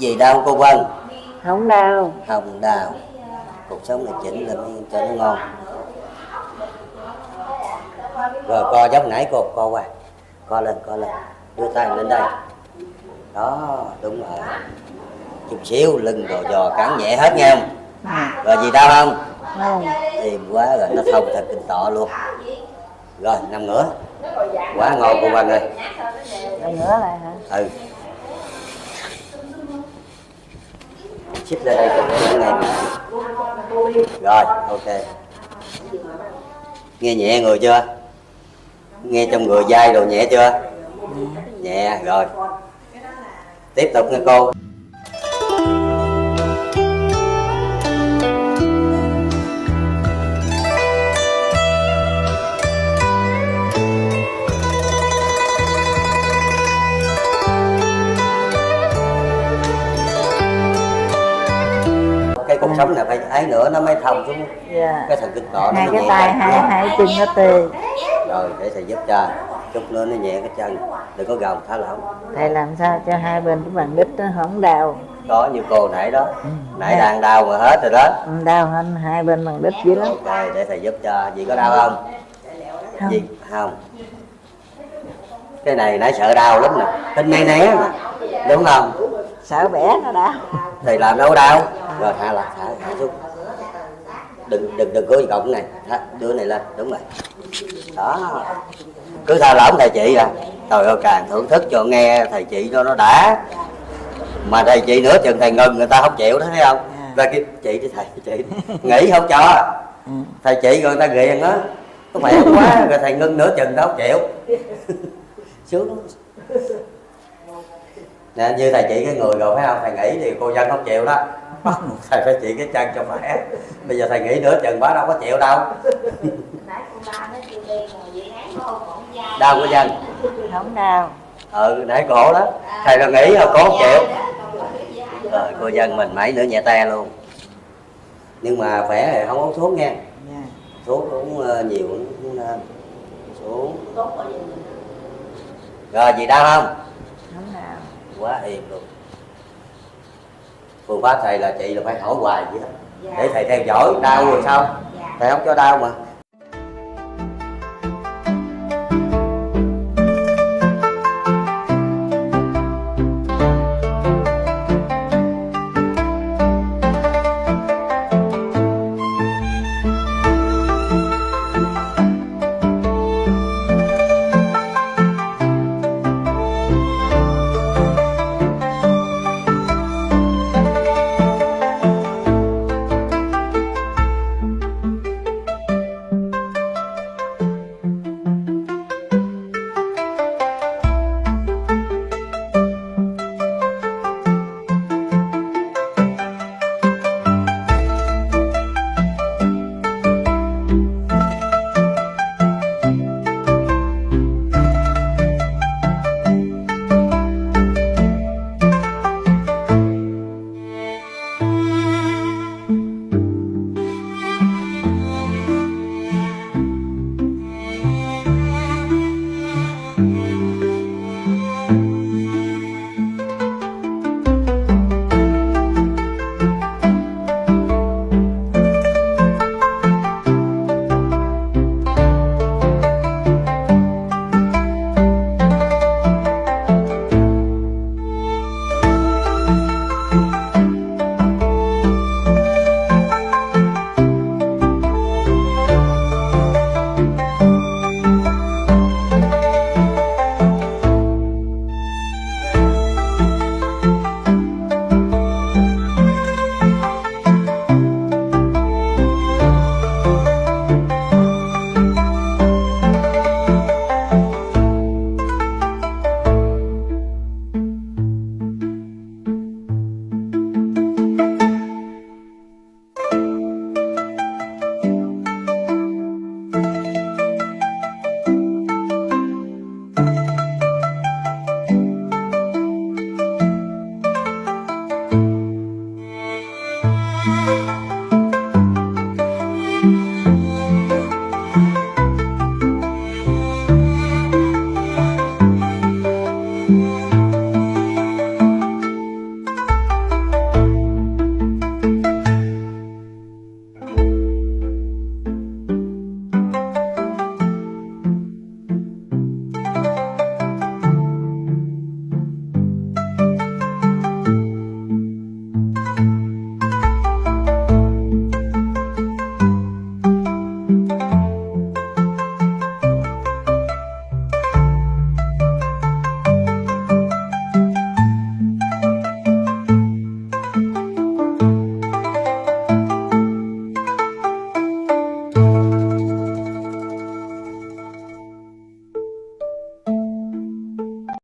Gì đau cô Vân? Không đau. Không đau. Cuộc sống này chỉnh là mới cho nó ngon. Rồi co giống nãy cô, co qua. Co lên. Đưa tay lên đây. Đó, đúng rồi. Chút xíu lưng rồi giò cắn nhẹ hết nghe không? Rồi gì đau không? Không. Êm quá rồi, nó thông thật kinh tọ luôn. Rồi nằm ngửa. Quá ngon cô Vân ơi. Nằm ngửa lại hả? Ừ. Xích lên đây cho nghe. Rồi, ok. Nghe nhẹ người chưa? Nghe trong người dai đồ nhẹ chưa? Nhẹ rồi. Tiếp tục nghe cô. Cái cuộc sống này phải ấy nữa nó mới thông xuống cái thần kinh cọ. Hai cái tay, hai chân nó tê. Rồi để thầy giúp cho. Chút nữa nó nhẹ cái chân, đừng có gồng thả lỏng. Thầy làm sao cho hai bên cái bàn đít nó không đau. Có như cô nãy đó, nãy đang đau mà hết rồi đó. Đau hơn hai bên bàn đít dữ lắm. Ok, để thầy giúp cho. Dì có đau không? Không. Dì không. Cái này nãy sợ đau lắm nè, hình này né mà, đúng không? Sợ bẻ nó đau. Thầy làm đâu đau. Rồi thả lại, thả xuống. Đừng có gọng này, đưa này lên, đúng rồi. Đó. Cứ tha lỏng thầy chị à. Trời ơi, càng thưởng thức cho nghe thầy chị nó đã. Mà thầy chị nửa chừng thầy ngừng người ta không chịu đó, thấy không? Ra cái chị đi thầy chị nghỉ không cho. Thầy chị rồi người ta ghiền đó. Có khỏe quá rồi thầy ngưng nửa chừng đó không chịu. Sướng lắm. Nè, như thầy chị cái người rồi phải không? Thầy nghỉ thì cô dân không chịu đó. Thầy phải chỉ cái chân cho khỏe. Bây giờ thầy nghỉ nửa chừng bá đâu có chịu đâu. Đau của dân. Không đau. Nãy cổ đó. Thầy là nghỉ rồi cổ không chịu. Rồi cô dân mình mấy nữa nhẹ te luôn. Nhưng mà khỏe thì không uống thuốc nha. Thuốc uống nhiều cũng nên. Xuống. Rồi gì đau không? Không đau. Quá êm luôn. Phương pháp thầy là chị là phải hỏi hoài vậy đó. Để thầy theo dõi đau rồi sao? Thầy không cho đau mà.